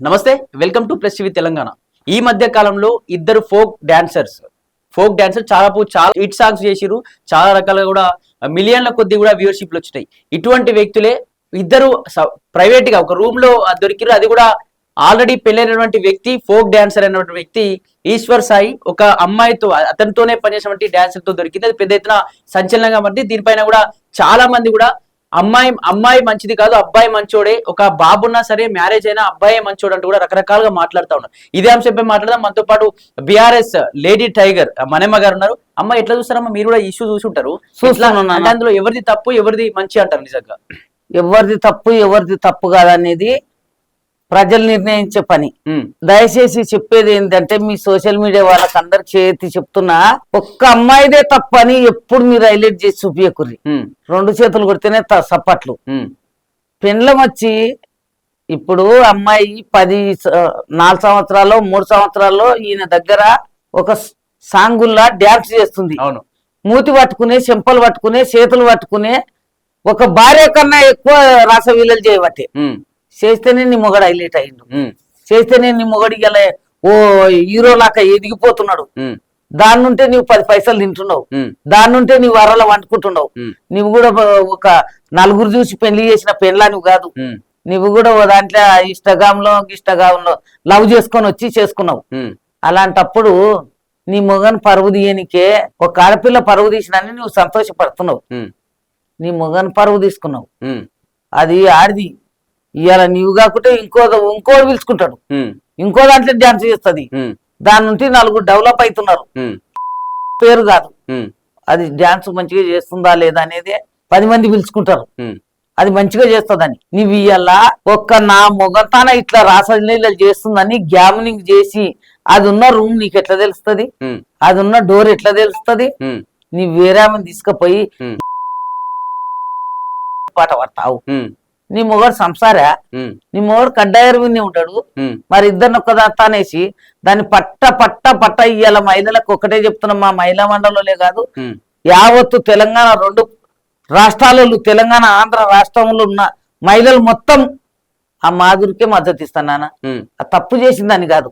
నమస్తే, welcome to press TV Telangana. ఈ మధ్య కాలంలో ఇద్దరు ఫోక్ డాన్సర్ చాలా హిట్ సాంగ్స్ చేసిరు. చాలా రకాలుగా కూడా మిలియన్ల కొద్ది కూడా వ్యూవర్షిప్లు వచ్చినాయి. ఇటువంటి వ్యక్తులే ఇద్దరు ప్రైవేట్ గా ఒక రూమ్ లో దొరికిరు. అది కూడా ఆల్రెడీ పెళ్ళైనటువంటి వ్యక్తి, ఫోక్ డాన్సర్ అయినటువంటి వ్యక్తి ఈశ్వర్ సాయి ఒక అమ్మాయితో, అతనితోనే పనిచేసినటువంటి డాన్సర్ తో దొరికింది. అది పెద్ద ఎత్తున సంచలనంగా మారింది. దీనిపైన కూడా చాలా మంది కూడా అమ్మాయి మంచిది కాదు, అబ్బాయి మంచోడే, ఒక బాబున్నా సరే మ్యారేజ్ అయినా అబ్బాయి మంచోడు అంటూ కూడా రకరకాలుగా మాట్లాడుతూ ఉన్నారు. ఇదే అంశంపై మాట్లాడదాం. మనతో పాటు బీఆర్ఎస్ లేడీ టైగర్ మనమ్మ గారు ఉన్నారు. అమ్మ, ఎట్లా చూస్తారమ్మా? మీరు కూడా ఇష్యూ చూసుంటారు. అందులో ఎవరిది తప్పు ఎవరిది మంచి అంటారు? నిజంగా ఎవరిది తప్పు కాదనేది ప్రజలు నిర్ణయించే పని. దయచేసి చెప్పేది ఏంటంటే, మీ సోషల్ మీడియా వాళ్ళకి అందరికి చేతి చెప్తున్నా, ఒక్క అమ్మాయిదే తప్పని ఎప్పుడు మీరు హైలైట్ చేసి చూపించకుర్రి. 2 చేతులు కొడితేనే సప్పట్లు. పెండ్లం వచ్చి ఇప్పుడు అమ్మాయి 4 సంవత్సరాల్లో 3 సంవత్సరాల్లో ఈయన దగ్గర ఒక సాంగుల్లా డ్యాన్స్ చేస్తుంది. అవును. మూతి పట్టుకునే, చెంపలు పట్టుకునే, చేతులు పట్టుకునే, ఒక భార్య కన్నా ఎక్కువ రాసవీలలు చేయబట్టే. చేస్తేనే నీ మొగడు హైలైట్ అయ్యిండు. చేస్తేనే నీ మొగడు ఇలా ఓ హీరో లాగా ఎదిగిపోతున్నాడు. దాని నుంటే నీవు 10 పైసలు తింటున్నావు, దాని నుంటే నీవు వరల వండుకుంటున్నావు. నువ్వు కూడా ఒక నలుగురు చూసి పెళ్లి చేసిన పెళ్ళా నువ్వు కాదు. నువ్వు కూడా దాంట్లో ఇష్టగామ్ లో లవ్ చేసుకొని వచ్చి చేసుకున్నావు. అలాంటప్పుడు నీ మొగను పరువు తీయనికే, ఒక ఆడపిల్ల పరువు తీసినని నువ్వు సంతోషపడుతున్నావు. నీ మొగను పరువు తీసుకున్నావు, అది ఆడిది. ఇవాళ నీవు కాకుంటే ఇంకోటి పిలుచుకుంటాడు, ఇంకో దాంట్లో డాన్స్ చేస్తుంది. దాని నుండి 4 డెవలప్ అవుతున్నారు. పేరు కాదు, అది డాన్స్ మంచిగా చేస్తుందా లేదా అనేది 10 మంది పిలుచుకుంటారు. అది మంచిగా చేస్తుందని. నీవు ఇవాళ నా మొగతాన ఇట్లా రాసలీలలు చేస్తుందని గ్యామ్నింగ్ చేసి, అది ఉన్న రూమ్ నీకు ఎట్లా తెలుస్తుంది? అది ఉన్న డోర్ ఎట్లా తెలుస్తుంది? నీ వేరే ఆమెను తీసుకుపోయి పాట పడతావు. నీ మొగడు సంసారా? నీ మొగడు కడ్డాయరు విని ఉంటాడు. మరి ఇద్దరిని ఒక్కదానేసి దాన్ని పట్ట ఇయ్యాల మహిళలకు ఒకటే చెప్తున్నాం, మా మహిళా మండలంలో కాదు, యావత్తు తెలంగాణ 2 రాష్ట్రాలలో, తెలంగాణ ఆంధ్ర రాష్ట్రంలో ఉన్న మహిళలు మొత్తం ఆ మాధురికే మద్దతు ఇస్తాను. ఆ తప్పు చేసిందని కాదు.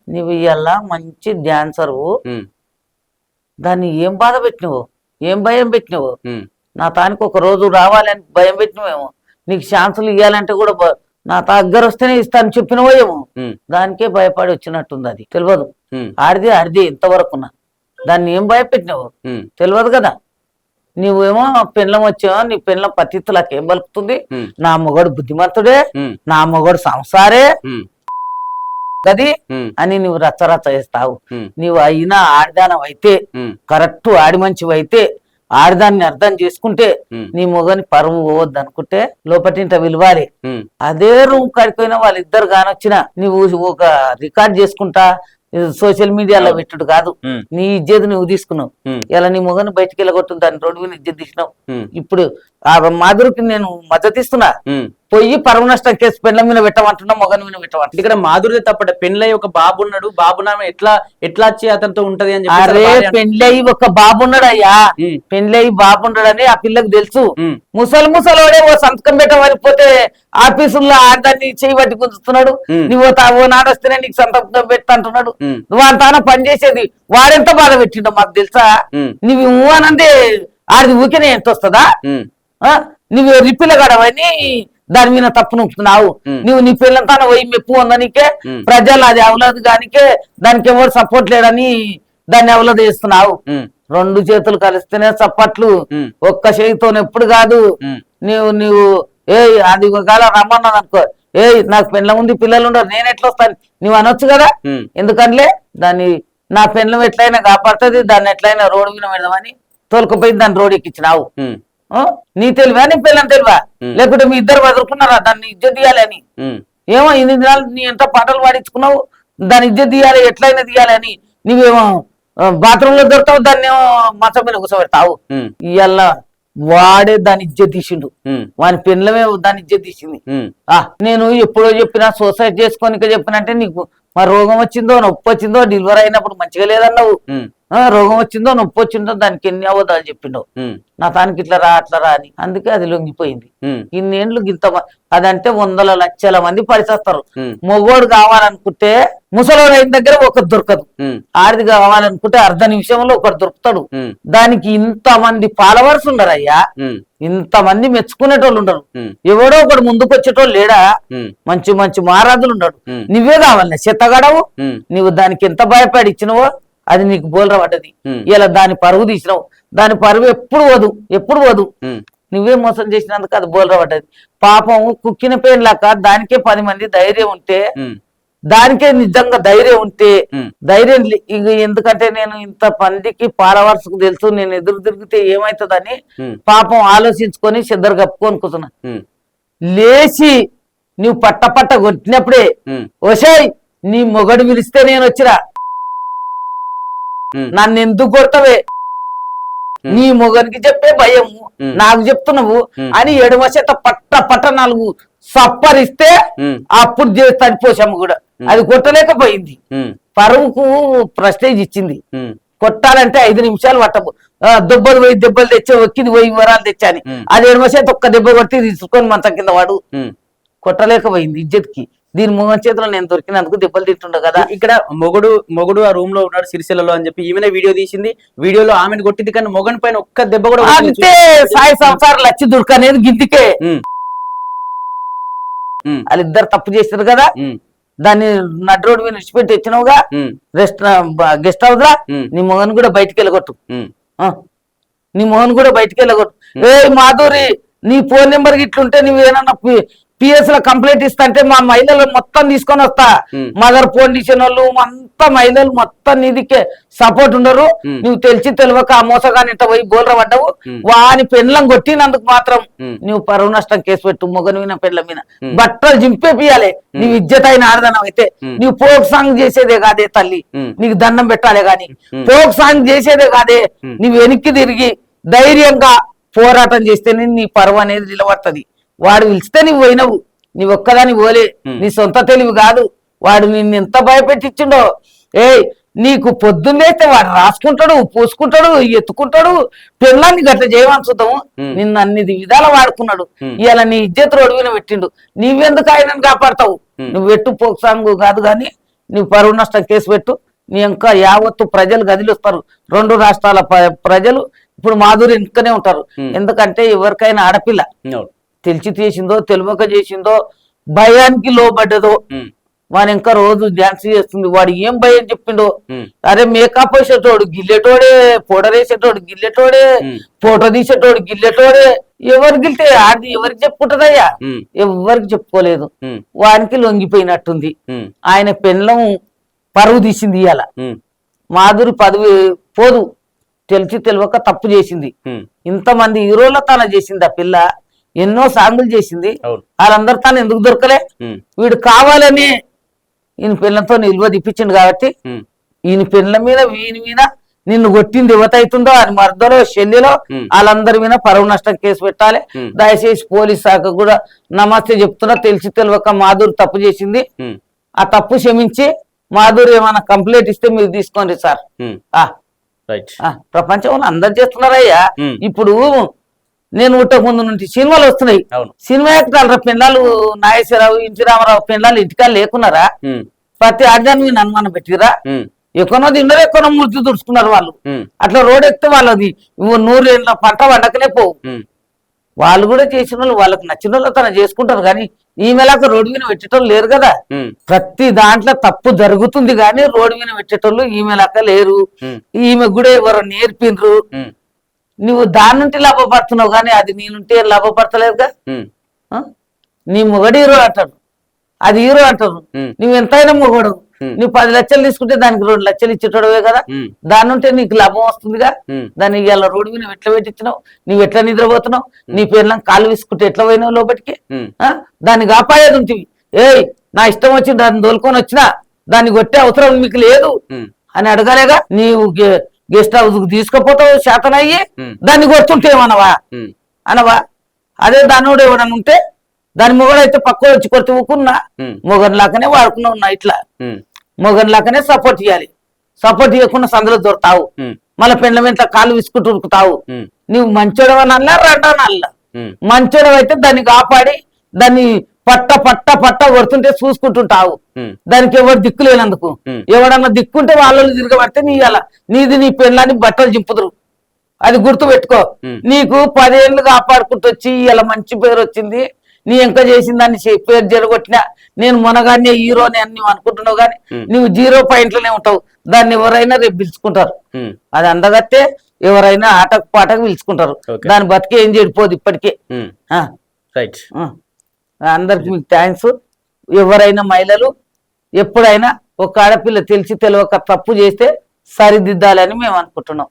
నువ్వు ఇవాళ మంచి డాన్సరు, దాన్ని ఏం బాధ పెట్టినవు, ఏం భయం పెట్టినవు? నా తానికి ఒక రోజు రావాలని భయం పెట్టినవేమో. నీకు ఛాన్సులు ఇవ్వాలంటే కూడా నా దగ్గర వస్తేనే ఇస్తాను చెప్పినవో ఏమో. దానికే భయపడి వచ్చినట్టుంది. అది తెలియదు. ఆడిది ఇంతవరకున్నా దాన్ని ఏం భయపెట్టినావు తెలియదు కదా. నువ్వేమో పెళ్ళం వచ్చావో, నీ పెళ్ళం పతిత్తులకు ఏం పలుకుతుంది? నా మొగడు బుద్ధిమంతుడే, నా మొగడు సంసారే గది అని నువ్వు రచ్చరచ్చ చేస్తావు. నువ్వు అయినా ఆడిదానవైతే, కరెక్ట్ ఆడి మంచివైతే, ఆడదాన్ని అర్థం చేసుకుంటే, నీ మొగని పరువు పోవద్దు అనుకుంటే లోపటింట విలువాలి. అదే రూమ్ కడిపోయినా వాళ్ళిద్దరు కానొచ్చిన నువ్వు ఒక రికార్డ్ చేసుకుంటా సోషల్ మీడియాలో పెట్టుడు కాదు. నీ ఇజ్జత్ నువ్వు తీసుకున్నావు. ఇలా నీ మొగని బయటికి వెళ్ళగొట్టు, దాన్ని రోడ్డు మీద ఇజ్జత్ తీసినావు. ఇప్పుడు ఆ మాధురికి నేను మద్దతు ఇస్తున్నా. పోయి పరువు నష్టం కేసు పెండ్ల మీద పెట్టమంటున్నా, మొగని మీద పెట్టమంటున్నా. ఇక్కడ మాధురి తప్పట. పెండ్లై ఒక బాబు ఉన్నాడు, బాబునామె ఎట్లా వచ్చి అతనితో ఉంటది అని చెప్పి. అరే పెండ్లై ఒక బాబున్నాడు అయ్యా, పెండ్లై బాబున్నాడని ఆ పిల్లకి తెలుసు. ముసలోడే ఓ సంతకం పెట్టమనిపోతే ఆఫీసుల్లో ఆడదాన్ని చేయి పట్టి గుంజుతున్నాడు. నువ్వు ఓ నాడొస్తేనే నీకు సంతకం పెట్ట అంటున్నాడు. నువ్వు అంతాన పని చేసేది వాడెంత బాధ పెట్టిండో మాకు తెలుసా? నువ్వు అనందే ఆడిది ఊరికేనే ఎంత వస్తుందా? నువ్వు రిప్పిల గడవని దాని మీద తప్పు నొప్పుతున్నావు. నువ్వు నీ పిల్లలతో పోయి మెప్పు ఉందనికే, ప్రజలు అది అవలేదు కానికే, దానికి ఎవరు సపోర్ట్ లేడని దాన్ని అవలేదు చేస్తున్నావు. 2 చేతులు కలిస్తేనే చప్పట్లు, ఒక్క చేయితో ఎప్పుడు కాదు. నువ్వు అది కాల రమ్మన్నది అనుకో, నాకు పెళ్ళం ఉంది, పిల్లలు ఉండరు, నేను ఎట్లా వస్తాను నువ్వు అనొచ్చు కదా. ఎందుకంటే దాన్ని నా పెళ్ళం ఎట్లయినా కాపాడుతుంది, దాన్ని ఎట్లయినా రోడ్డు మీద పెడదామని తోలుకుపోయి దాన్ని రోడ్ ఎక్కించినావు. నీ తెలివా, నీ పిల్లని తెలివా? లేకుంటే మీ ఇద్దరు వదులుకున్నారా దాన్ని ఇజ్జత్ తీయాలని? ఏమో ఇన్ని దినాలు నీ ఎంత పాటలు పాడించుకున్నావు, దాన్ని ఇజ్జత్ తీయాలి, ఎట్లయినా తీయాలని. నువ్వేమో బాత్రూమ్ లో దొరుకుతావు, దాన్ని ఏమో మంచం మీద కూర్చోబెడతావు. ఇవాళ వాడే దాన్ని ఇజ్జత్ తీసిండు, వాని పెళ్ళమే దాన్ని ఇజ్జత్ తీసింది. నేను ఎప్పుడో చెప్పినా, సూసైడ్ చేసుకోనిక చెప్పినంటే నీకు మా రోగం వచ్చిందో, నొప్పి వచ్చిందో, డెలివరీ అయినప్పుడు మంచిగా లేదన్నావు. రోగం వచ్చిందో నొప్పి వచ్చిందో దానికి ఎన్ని అవధాలు చెప్పిండో నా తానికి ఇట్లా రా అట్లా రా అని, అందుకే అది లొంగిపోయింది. ఇన్నేళ్ళు గింత అదంటే వందల లక్షల మంది పరిచేస్తారు. మొగోడు కావాలనుకుంటే ముసలోడు అయిన దగ్గర ఒకటి దొరకదు, ఆడిది కావాలనుకుంటే అర్ధ నిమిషంలో ఒకటి దొరుకుతాడు. దానికి ఇంత మంది ఫాలోవర్స్ ఉండరు అయ్యా, ఇంత మంది మెచ్చుకునేటోళ్ళు ఉండరు. ఎవడో ఒకడు ముందుకు వచ్చేటోళ్ళు లేడా, మంచి మంచి మహారాజులు ఉండడు. నువ్వే కావాలి చెత్తగడవు, నువ్వు దానికి ఎంత భయపడి ఇచ్చినవో అది నీకు బోల్ర పడ్డది. ఇలా దాని పరువు తీసినావు, దాని పరువు ఎప్పుడు వదు నువ్వే మోసం చేసినందుకు అది బోల్ర పడ్డది. పాపం కుక్కిన పేరు లాక దానికే 10 మంది ధైర్యం ఉంటే, దానికే నిజంగా ధైర్యం ఉంటే ధైర్యం ఎందుకంటే నేను ఇంత మందికి ఫాలోవర్స్ కు తెలుసు, నేను ఎదురు తిరిగితే ఏమైతుందని పాపం ఆలోచించుకొని సిద్ధరు కప్పుకొని కూర్చున్నా. లేచి నువ్వు పట్ట కొట్టినప్పుడే ఓసాయ్ నీ మొగడు పిలిస్తే నేను వచ్చిరా, నన్ను ఎందుకు కొడతావే, నీ మొగనికి చెప్పే భయము నాకు చెప్తున్నావు అని ఎడమ చేత పట్ట 4 సప్పరిస్తే అప్పుడు తడిపోసాము కూడా. అది కొట్టలేకపోయింది, పరువుకు ప్రెస్టేజ్ ఇచ్చింది. కొట్టాలంటే 5 నిమిషాలు పట్టవు, దెబ్బలు తెచ్చే ఒక్కిది పోయి వరాలు తెచ్చాని అది ఎడమ చేత ఒక్క దెబ్బ కొట్టి తీసుకొని మంచం కింద వాడు కొట్టలేకపోయింది ఇజ్జత్కి. దీని మొగన్ చేతిలో నేను దొరికినందుకు దెబ్బలు తింటుండే కదా. ఇక్కడ మొగుడు ఆ రూమ్ లో ఉన్నాడు సిరిసిల్లలో అని చెప్పి ఈమెనే వీడియో తీసింది, వీడియోలో ఆమెను కొట్టింది, కానీ మొగన్ పైన ఒక్క దెబ్బ కూడా అంతే. సాయి సంసారం లచ్చి దొరకనేది గిందికే, వాళ్ళిద్దరు తప్పు చేస్తారు కదా. దాన్ని నడ్ రోడ్ మీద విడిచిపెట్టి వచ్చినావుగా గెస్ట్ హౌస్ లా, నీ మొగన్ కూడా బయటికి వెళ్ళగొట్టు, నీ మొగన్ కూడా బయటికి వెళ్ళగొట్టు. ఏ మాధురి నీ ఫోన్ నెంబర్ ఇట్లుంటే నువ్వేనన్నా పిఎస్ లో కంప్లైంట్ ఇస్తా మా మహిళలు మొత్తం తీసుకొని వస్తా. మదర్ ఫోన్ తీసిన వాళ్ళు అంతా మహిళలు మొత్తం నీదికే సపోర్ట్ ఉండరు. నువ్వు తెలియక ఆ మోసగాని ఇంట పోయి బోల్ర పడ్డావు, వాని పెండ్లం కొట్టినందుకు మాత్రం నువ్వు పరువు నష్టం కేసు పెట్టు. మొగను మీద పెండ్ల మీద బట్టలు జింపేపియాలి. నీవు ఇజ్జత అయిన ఆడదనం అయితే నువ్వు ఫోక్ సాంగ్ చేసేదే కాదే తల్లి, నీకు దండం పెట్టాలి గాని ఫోక్ సాంగ్ చేసేదే కాదే. నువ్వు వెనక్కి తిరిగి ధైర్యంగా పోరాటం చేస్తేనే నీ పరువు అనేది నిలబడుతుంది. వాడు పిలిస్తే నువ్వు పోయినవు, నీ ఒక్కదాని పోలే, నీ సొంత తెలివి కాదు. వాడు నిన్ను ఎంత భయపెట్టించిండో. నీకు పొద్దున్నేస్తే వాడు రాసుకుంటాడు, పూసుకుంటాడు, ఎత్తుకుంటాడు, పిల్లల్ని గట్ల చేయమని చూద్దాము. నిన్ను అన్ని విధాల వాడుకున్నాడు. ఇలా నీ ఇజ్జత్ రోడ్డు మీద పెట్టిండు, నీవెందుకు ఆయనను కాపాడతావు? నువ్వు పెట్టు పోక్సాంగు కాదు కానీ నువ్వు పరువు నష్టం కేసు పెట్టు. నీ ఇంకా యావత్తు ప్రజలు గదిలిస్తారు. 2 రాష్ట్రాల ప్రజలు ఇప్పుడు మాధురి ఇంకనే ఉంటారు. ఎందుకంటే ఎవరికైనా ఆడపిల్ల తెలిసి చేసిందో తెలియక చేసిందో భయానికి లోబడ్డదో వాడు ఇంకా రోజు డాన్స్ చేస్తుంది. వాడు ఏం భయం చెప్పిండో, అరే మేకప్ వేసేటోడు గిల్లెటోడే, పౌడర్ వేసేటోడు గిల్లెటోడే, ఫోటో తీసేటోడు గిల్లెటోడే. ఎవరు గిల్తే అది ఎవరికి చెప్పుకుంటదయ్యా? ఎవరికి చెప్పుకోలేదు. వానికి లొంగిపోయినట్టుంది. ఆయన పెళ్ళం పరువు తీసింది ఇవాళ. మాధురి పదవి పోదు, తెలియక తప్పు చేసింది. ఇంతమంది హీరోల తన చేసింది ఆ పిల్ల, ఎన్నో సాంగులు చేసింది. వాళ్ళందరూ తాను ఎందుకు దొరకలే? వీడు కావాలని ఈయన పిల్లలతో నిల్వ తిప్పించిండు కాబట్టి ఈయన పిల్లల మీద వీని మీద నిన్ను కొట్టింది యువత అవుతుందో అని మర్దలో శల్యలో వాళ్ళందరి మీద పరువు నష్టం కేసు పెట్టాలి. దయచేసి పోలీస్ శాఖ కూడా నమస్తే చెప్తున్నా. తెలియక మాధురి తప్పు చేసింది, ఆ తప్పు క్షమించి మాధురి ఏమైనా కంప్లైంట్ ఇస్తే మీరు తీసుకోండి సార్. ప్రపంచంలో అందరు చేస్తున్నారయ్యా. ఇప్పుడు నేను పుట్టక ముందు నుండి సినిమాలు వస్తున్నాయి. సినిమా యాక్టర్ల పిల్లలు నాగేశ్వరరావు, ఇంటి రామారావు పిల్లలు ఇంటికాలు లేకున్నారా? ప్రతి ఆర్జాన్ని మీద అనుమానం పెట్టిరా. ఎక్కనో తిన్నారు, ఎక్కనో మృతి తుడుచుకున్నారు వాళ్ళు. అట్లా రోడ్ ఎక్కితే వాళ్ళది 100 ఏళ్ళ పంట వండకనే పోవు. వాళ్ళు కూడా చేసిన వాళ్ళు వాళ్ళకి నచ్చిన వాళ్ళు తన చేసుకుంటారు. కానీ ఈమెలాగా రోడ్డు మీద పెట్టేటోళ్ళు లేరు కదా. ప్రతి దాంట్లో తప్పు జరుగుతుంది కానీ రోడ్డు మీద పెట్టేటోళ్ళు ఈమెలాగా లేరు. ఈమె కూడా ఎవరు నేర్పిండ్రు. నువ్వు దాని నుండి లాభపడుతున్నావు కానీ అది నీ నుండి లాభపడతలేదుగా. నీ మొగడు హీరో అంటాడు, అది హీరో అంటారు. నువ్వు ఎంతైనా మొగడు. నువ్వు 10 లక్షలు తీసుకుంటే దానికి 2 లక్షలు ఇచ్చేటోడవే కదా. దాని నుండి నీకు లాభం వస్తుందిగా. దాన్ని ఇవాళ రోడ్డు మీద ఎట్లా పెట్టించినావు? నువ్వు ఎట్లా నిద్రపోతున్నావు? నీ పేర్ల కాలు విసుకుంటే ఎట్లా పోయినావు లోపలికి? దాన్ని కాపాడేది ఉంటుంది. నా ఇష్టం వచ్చి దాన్ని దోలుకొని వచ్చినా దాన్ని కొట్టే అవసరం మీకు లేదు అని అడగలేగా. నీవు గెస్ట్ హౌస్ కు తీసుకుపోతావు శాతనయ్యి, దాన్ని కొడుతుంటే అనవా? అదే దానోడు ఎవడన్నా ఉంటే దాని మొగడైతే పక్క వచ్చి కొడుతూ ఊకున్నా మొగన్ లాగానే వాడుకున్నా ఉన్నా. ఇట్లా మొగన్ లాగానే సపోర్ట్ చేయాలి. సపోర్ట్ చేయకుండా సందులో దొరుకుతావు, మళ్ళీ పెండ్ల వెంట కాళ్ళు విసుకుంటూ ఉరుకుతావు. నువ్వు మంచోడవనల్లా రెండోనల్లా, మంచోడవైతే దాన్ని కాపాడి దాన్ని పట్ట పట్ట పట్ట కొడుతుంటే చూసుకుంటుంటావు. దానికి ఎవరు దిక్కు లేనందుకు, ఎవడన్నా దిక్కుంటే వాళ్ళు తిరగబడితే నీది నీ పెళ్ళాన్ని బట్టలు చింపుదురు. అది గుర్తు పెట్టుకో. నీకు 10 ఏళ్ళు కాపాడుకుంటూ వచ్చి ఇలా మంచి పేరు వచ్చింది, నీ ఇంకా చేసిన దాన్ని పేరు జరగొట్టినా, నేను మొనగానే హీరోని అని నువ్వు అనుకుంటున్నావు, కానీ నువ్వు 0 పాయింట్లోనే ఉంటావు. దాన్ని ఎవరైనా రేపు పిలుచుకుంటారు. అది అందగత్తే ఎవరైనా ఆటకు పాటకు పిలుచుకుంటారు. దాని బతికే ఏం చెడిపోదు ఇప్పటికే. అందరికి మీకు థ్యాంక్స్. ఎవరైనా మహిళలు ఎప్పుడైనా ఒక ఆడపిల్ల తెలిసి తెలియక తప్పు చేస్తే సరిదిద్దాలని మేము అనుకుంటున్నాం.